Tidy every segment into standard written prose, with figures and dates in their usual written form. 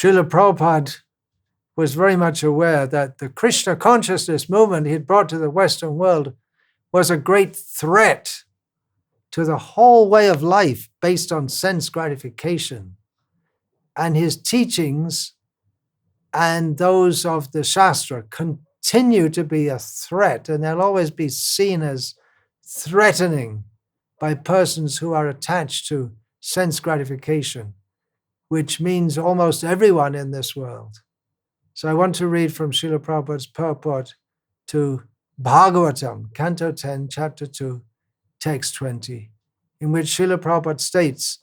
Śrīla Prabhupāda was very much aware that the Krishna consciousness movement he had brought to the Western world was a great threat to the whole way of life based on sense gratification. And his teachings and those of the Shastra continue to be a threat, and they'll always be seen as threatening by persons who are attached to sense gratification, which means almost everyone in this world. So I want to read from Śrīla Prabhupāda's purport to Bhagavatam, Canto 10, Chapter 2, Text 20, in which Śrīla Prabhupada states,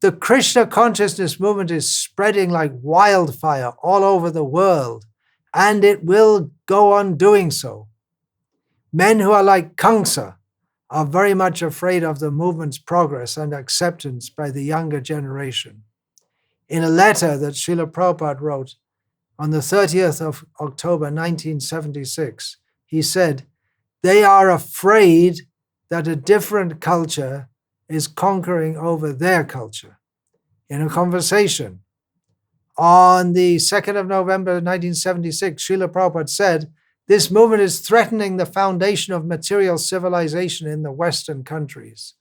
the Krishna consciousness movement is spreading like wildfire all over the world, and it will go on doing so. Men who are like Kamsa are very much afraid of the movement's progress and acceptance by the younger generation. In a letter that Śrīla Prabhupada wrote on the 30th of October 1976, he said, they are afraid that a different culture is conquering over their culture. In a conversation on the 2nd of November 1976, Śrīla Prabhupada said, this movement is threatening the foundation of material civilization in the Western countries.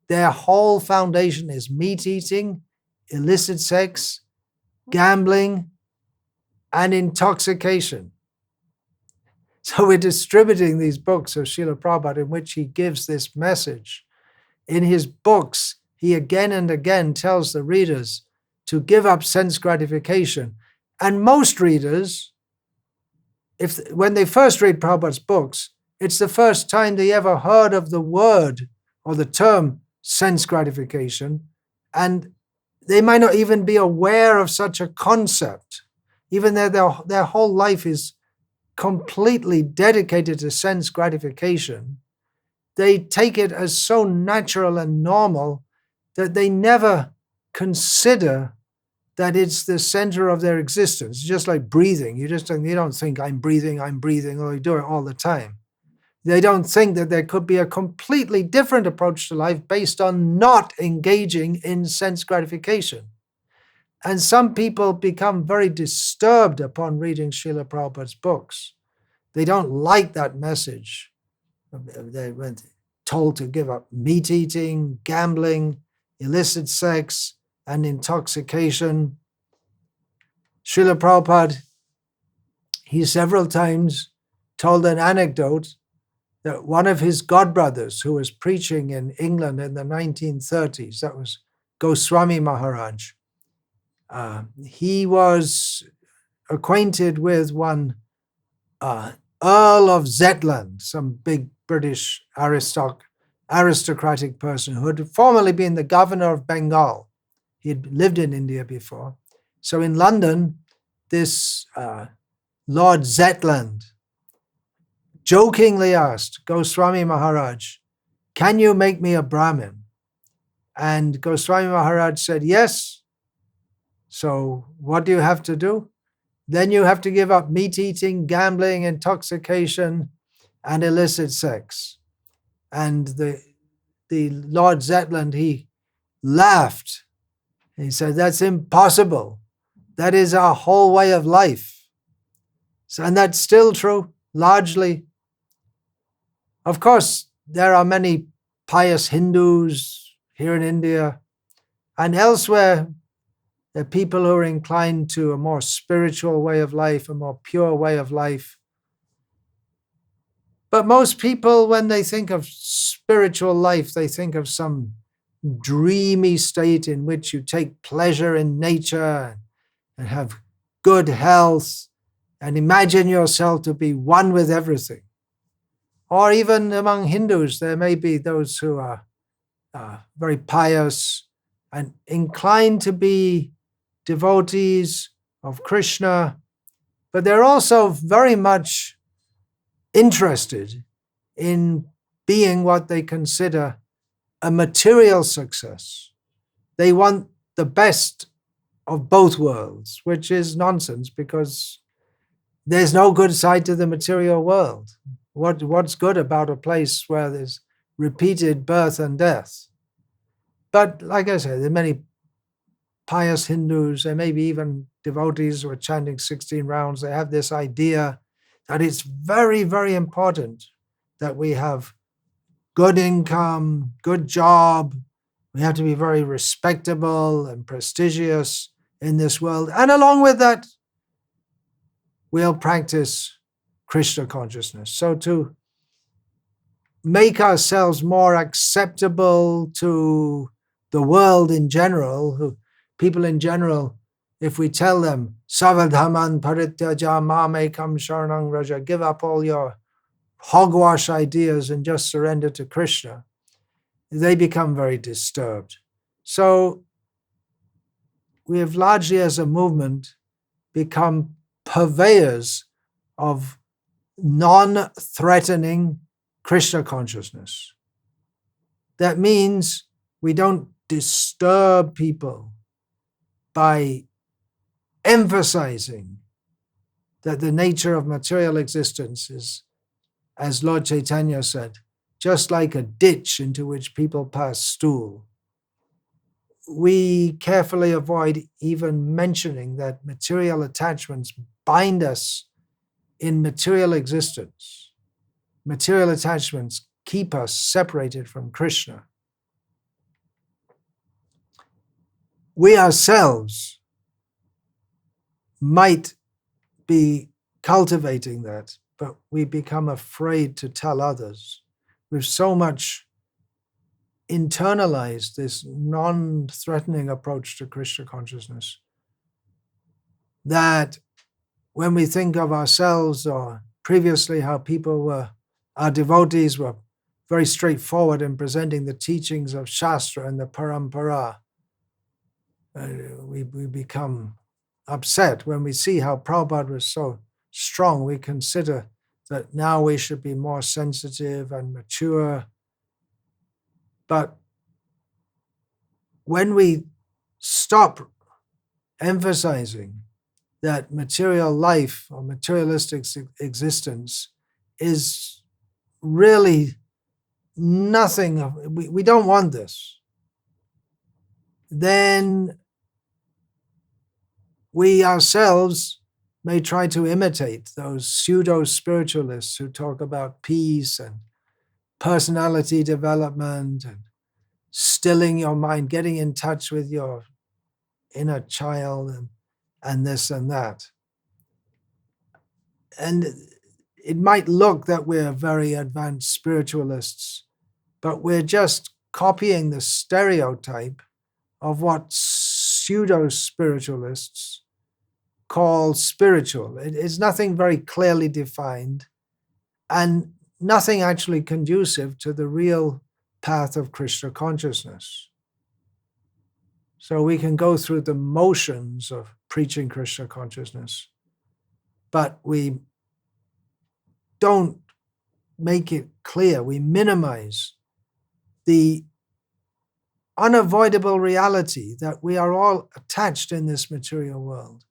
Their whole foundation is meat eating, illicit sex, gambling, and intoxication. So we're distributing these books of Śrīla Prabhupada in which he gives this message. In his books, he again and again tells the readers to give up sense gratification. And most readers, when they first read Prabhupada's books, it's the first time they ever heard of the word or the term sense gratification, and they might not even be aware of such a concept, even though their whole life is completely dedicated to sense gratification. They take it as so natural and normal that they never consider that it's the center of their existence. It's just like breathing. You don't think I'm breathing, or you do it all the time. They don't think that there could be a completely different approach to life based on not engaging in sense gratification. And some people become very disturbed upon reading Śrīla Prabhupada's books. They don't like that message. They were told to give up meat eating, gambling, illicit sex, and intoxication. Śrīla Prabhupada, he several times told an anecdote that one of his godbrothers who was preaching in England in the 1930s, that was Goswami Maharaj, he was acquainted with one Earl of Zetland, some big British aristocratic person who had formerly been the governor of Bengal. He had lived in India before. So in London, this Lord Zetland jokingly asked Goswami Maharaj, can you make me a Brahmin? And Goswami Maharaj said, yes. So what do you have to do? Then you have to give up meat eating, gambling, intoxication, and illicit sex. And the Lord Zetland, he laughed. He said, that's impossible. That is our whole way of life. So, and that's still true, largely. Of course, there are many pious Hindus here in India and elsewhere. There are people who are inclined to a more spiritual way of life, a more pure way of life. But most people, when they think of spiritual life, they think of some dreamy state in which you take pleasure in nature and have good health and imagine yourself to be one with everything. Or even among Hindus, there may be those who are very pious and inclined to be devotees of Krishna, but they're also very much interested in being what they consider a material success. They want the best of both worlds, which is nonsense because there's no good side to the material world. What's good about a place where there's repeated birth and death? But like I said, there are many pious Hindus, there may be even devotees who are chanting 16 rounds. They have this idea that it's very, very important that we have good income, good job. We have to be very respectable and prestigious in this world. And along with that, we'll practice Krishna consciousness. So to make ourselves more acceptable to the world in general, people in general, if we tell them, Savadhaman parityaja mamekam sharanang raja, give up all your hogwash ideas and just surrender to Krishna, they become very disturbed. So we have largely as a movement become purveyors of non-threatening Krishna consciousness. That means we don't disturb people by emphasizing that the nature of material existence is, as Lord Chaitanya said, just like a ditch into which people pass stool. We carefully avoid even mentioning that material attachments bind us in material existence. Material attachments keep us separated from Krishna. We ourselves might be cultivating that, but we become afraid to tell others. We've so much internalized this non-threatening approach to Krishna consciousness that when we think of ourselves or previously how people were, our devotees were very straightforward in presenting the teachings of Shastra and the Parampara, we become upset when we see how Prabhupada was so strong. We consider that now we should be more sensitive and mature. But when we stop emphasizing that material life or materialistic existence is really nothing, we don't want this, then we ourselves may try to imitate those pseudo-spiritualists who talk about peace and personality development and stilling your mind, getting in touch with your inner child and this and that. And it might look that we're very advanced spiritualists, but we're just copying the stereotype of what pseudo-spiritualists call spiritual. It is nothing very clearly defined and nothing actually conducive to the real path of Krishna consciousness. So we can go through the motions of preaching Krishna consciousness, but we don't make it clear. We minimize the unavoidable reality that we are all attached in this material world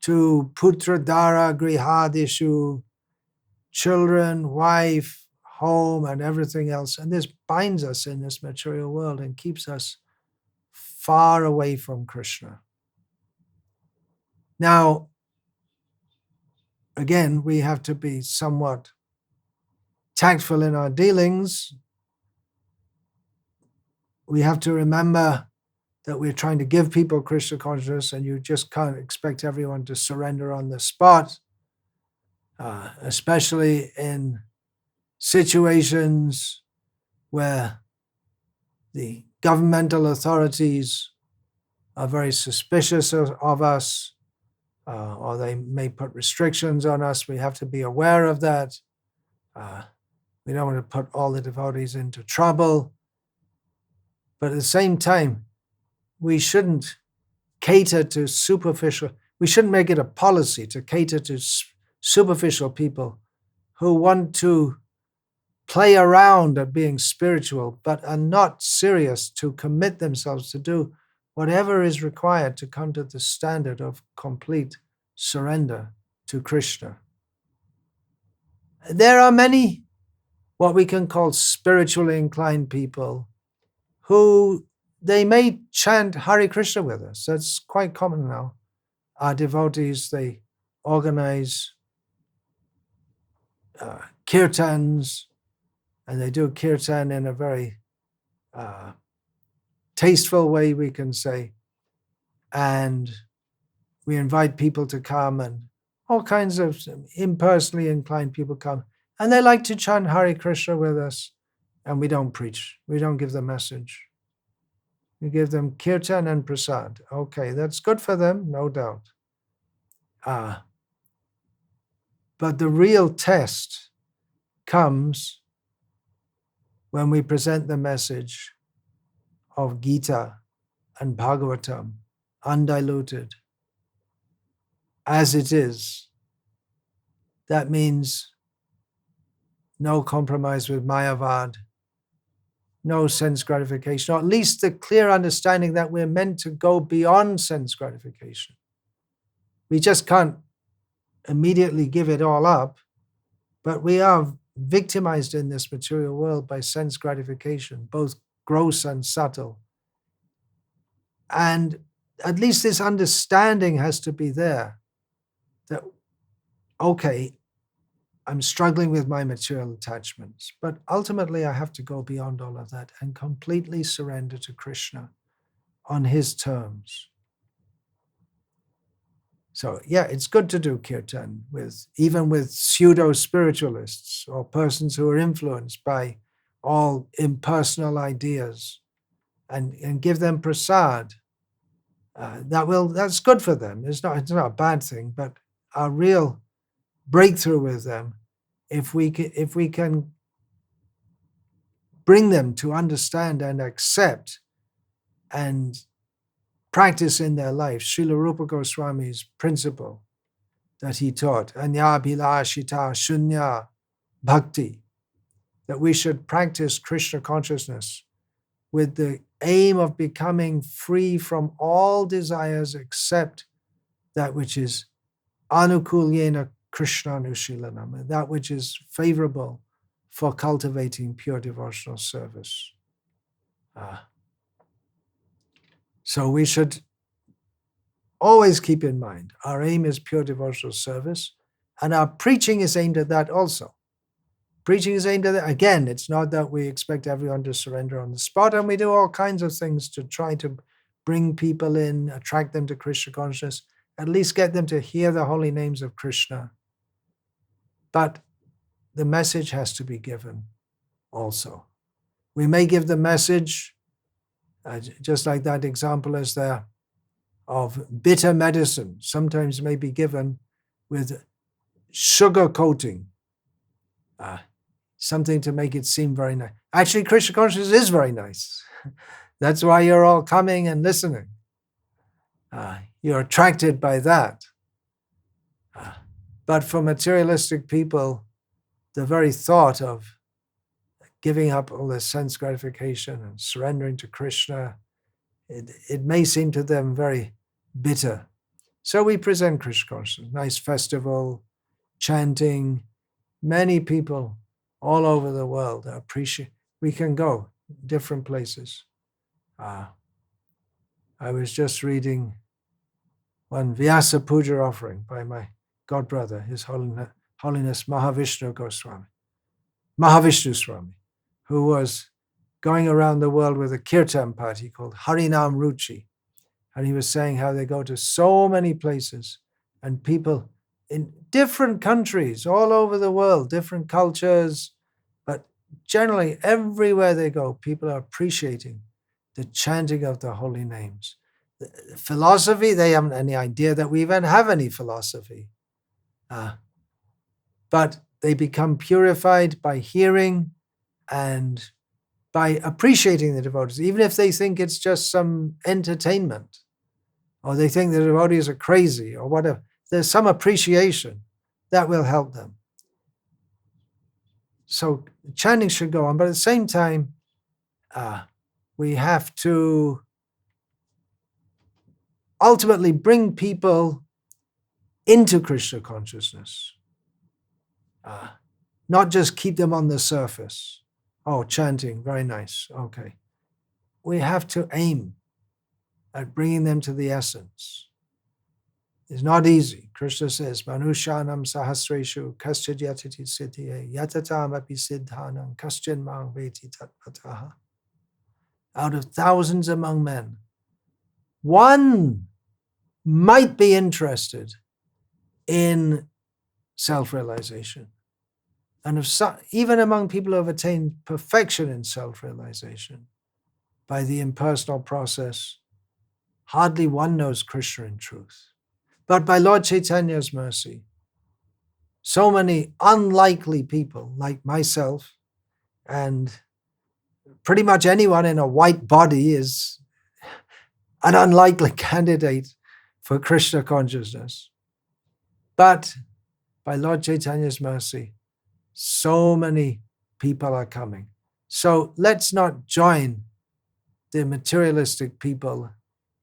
to putra dara grihadishu, children, wife, home, and everything else. And this binds us in this material world and keeps us far away from Krishna. Now, again, we have to be somewhat tactful in our dealings. We have to remember that we're trying to give people Krishna consciousness, and you just can't expect everyone to surrender on the spot, especially in situations where the governmental authorities are very suspicious of us, or they may put restrictions on us. We have to be aware of that. We don't want to put all the devotees into trouble. But at the same time, we shouldn't cater to superficial, we shouldn't make it a policy to cater to superficial people who want to play around at being spiritual, but are not serious to commit themselves to do whatever is required to come to the standard of complete surrender to Krishna. There are many what we can call spiritually inclined people who they may chant Hare Krishna with us. That's quite common now. Our devotees, they organize Kīrtans, and they do Kirtan in a very tasteful way, we can say. And we invite people to come, and all kinds of impersonally inclined people come. And they like to chant Hare Krishna with us, and we don't preach. We don't give the message. We give them Kirtan and prasad. Okay, that's good for them, no doubt. But the real test comes when we present the message of Gita and Bhagavatam, undiluted, as it is. That means no compromise with Mayavad, no sense gratification, or at least the clear understanding that we're meant to go beyond sense gratification. We just can't immediately give it all up, but we are victimized in this material world by sense gratification, both gross and subtle. And at least this understanding has to be there that, okay, I'm struggling with my material attachments, but ultimately I have to go beyond all of that and completely surrender to Krishna on his terms. So yeah, it's good to do Kirtan even with pseudo-spiritualists or persons who are influenced by all impersonal ideas, and give them prasad. That's good for them. It's not a bad thing, but our real breakthrough with them, if we can bring them to understand and accept and practice in their life Śrīla Rupa Goswami's principle that he taught, Anya Bhilashita Shunya Bhakti, that we should practice Krishna consciousness with the aim of becoming free from all desires except that which is anukulyena Krishna Anushilanam, that which is favorable for cultivating pure devotional service. So we should always keep in mind, our aim is pure devotional service, and our preaching is aimed at that also. Preaching is aimed at that. Again, it's not that we expect everyone to surrender on the spot, and we do all kinds of things to try to bring people in, attract them to Krishna consciousness, at least get them to hear the holy names of Krishna. But the message has to be given also. We may give the message, just like that example is there, of bitter medicine, sometimes may be given with sugar coating, something to make it seem very nice. Actually, Krishna consciousness is very nice. That's why you're all coming and listening. You're attracted by that. But for materialistic people, the very thought of giving up all this sense gratification and surrendering to Krishna, it may seem to them very bitter. So we present Krishna consciousness, nice festival, chanting. Many people all over the world appreciate. We can go different places. I was just reading one Vyasa Puja offering by my godbrother, His Holiness Mahavishnu Swami, who was going around the world with a Kirtan party called Harinam Ruchi. And he was saying how they go to so many places, and people in different countries all over the world, different cultures, but generally everywhere they go, people are appreciating the chanting of the holy names. The philosophy, they haven't any idea that we even have any philosophy. But they become purified by hearing and by appreciating the devotees, even if they think it's just some entertainment, or they think the devotees are crazy, or whatever. There's some appreciation that will help them. So chanting should go on, but at the same time, we have to ultimately bring people into Krishna consciousness, not just keep them on the surface. Oh, chanting, very nice, okay. we have to aim at bringing them to the essence. It's not easy. Krishna says, Manushanam sahasreshu kaschid yatati siddhiye yatatam api siddhanam kaschid mang veti tatpataha. Out of thousands among men, one might be interested in self-realization. And even among people who have attained perfection in self-realization by the impersonal process, hardly one knows Krishna in truth. But by Lord Chaitanya's mercy, so many unlikely people like myself, and pretty much anyone in a white body is an unlikely candidate for Krishna consciousness. But by Lord Chaitanya's mercy, so many people are coming. So let's not join the materialistic people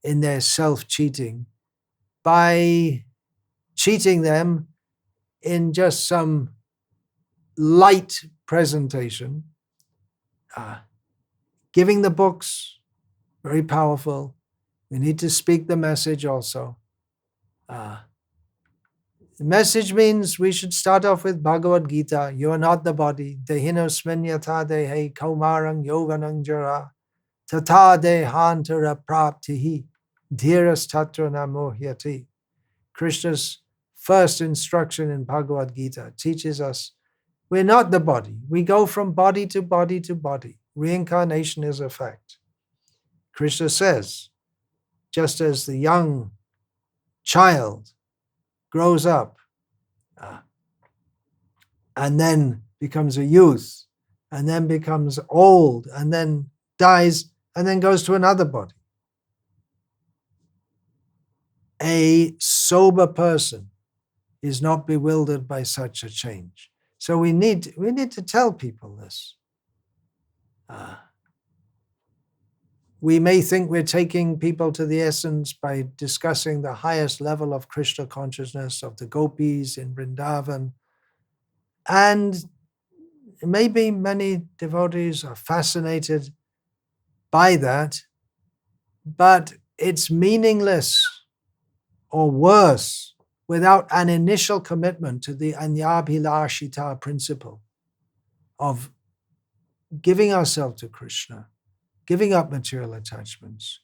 in their self-cheating by cheating them in just some light presentation. Giving the books, very powerful. We need to speak the message also. The message means we should start off with Bhagavad-gītā. You are not the body. Dehino sminyata dehe kaumarang yoganang jara. Tata dehantara praptihi. Dhiras tatra namohyati. Krishna's first instruction in Bhagavad-gītā teaches us we're not the body. We go from body to body to body. Reincarnation is a fact. Krishna says, just as the young child grows up and then becomes a youth and then becomes old and then dies and then goes to another body. A sober person is not bewildered by such a change. So we need to tell people this. We may think we're taking people to the essence by discussing the highest level of Krishna consciousness of the gopis in Vrindavan. And maybe many devotees are fascinated by that, but it's meaningless or worse without an initial commitment to the anyabhilashita principle of giving ourselves to Krishna, giving up material attachments.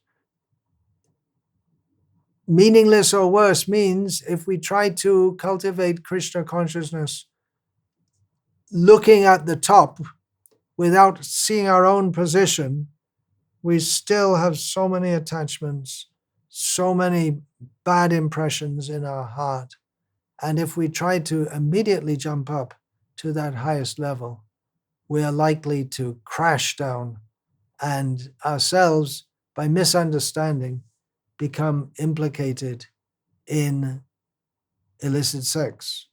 Meaningless or worse means if we try to cultivate Krishna consciousness looking at the top without seeing our own position, we still have so many attachments, so many bad impressions in our heart. And if we try to immediately jump up to that highest level, we are likely to crash down and ourselves, by misunderstanding, become implicated in illicit sex.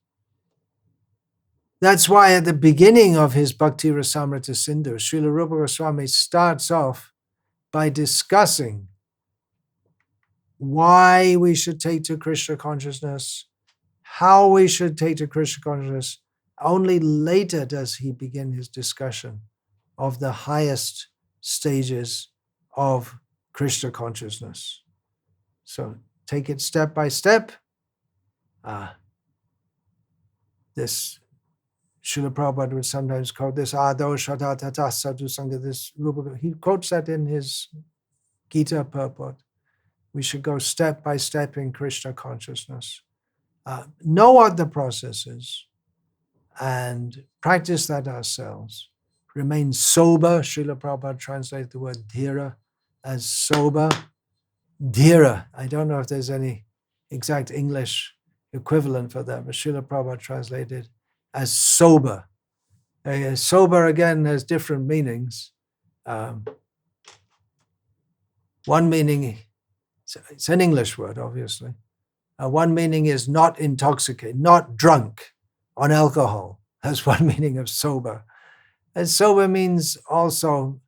That's why at the beginning of his Bhakti Rasamrita Sindhu, Śrīla Rupa Goswami starts off by discussing why we should take to Krishna consciousness, how we should take to Krishna consciousness. Only later does he begin his discussion of the highest stages of Krishna consciousness. So take it step by step. This Śrīla Prabhupāda would sometimes quote this Ado Shraddha Tata Sadhu Sangha. This Rupa, he quotes that in his Gita purport. We should go step by step in Krishna consciousness. Know what the process is and practice that ourselves. Remain sober. Śrīla Prabhupada translated the word dhira as sober. Dhira, I don't know if there's any exact English equivalent for that, but Śrīla Prabhupada translated as sober. Sober, again, has different meanings. One meaning, it's an English word, obviously. One meaning is not intoxicated, not drunk on alcohol. That's one meaning of sober. And sober means also,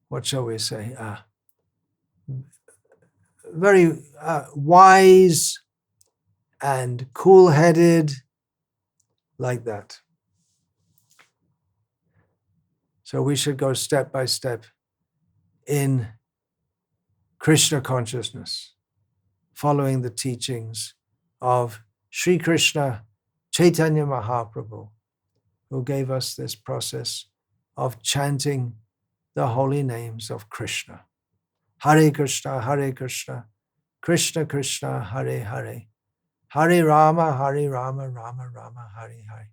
what shall we say, very wise and cool-headed, like that. So we should go step by step in Krishna consciousness, following the teachings of Sri Krishna Chaitanya Mahaprabhu, who gave us this process of chanting the holy names of Krishna. Hare Krishna, Krishna Krishna, Hare Hare, Hare Rama, Rama Rama, Hare Hare.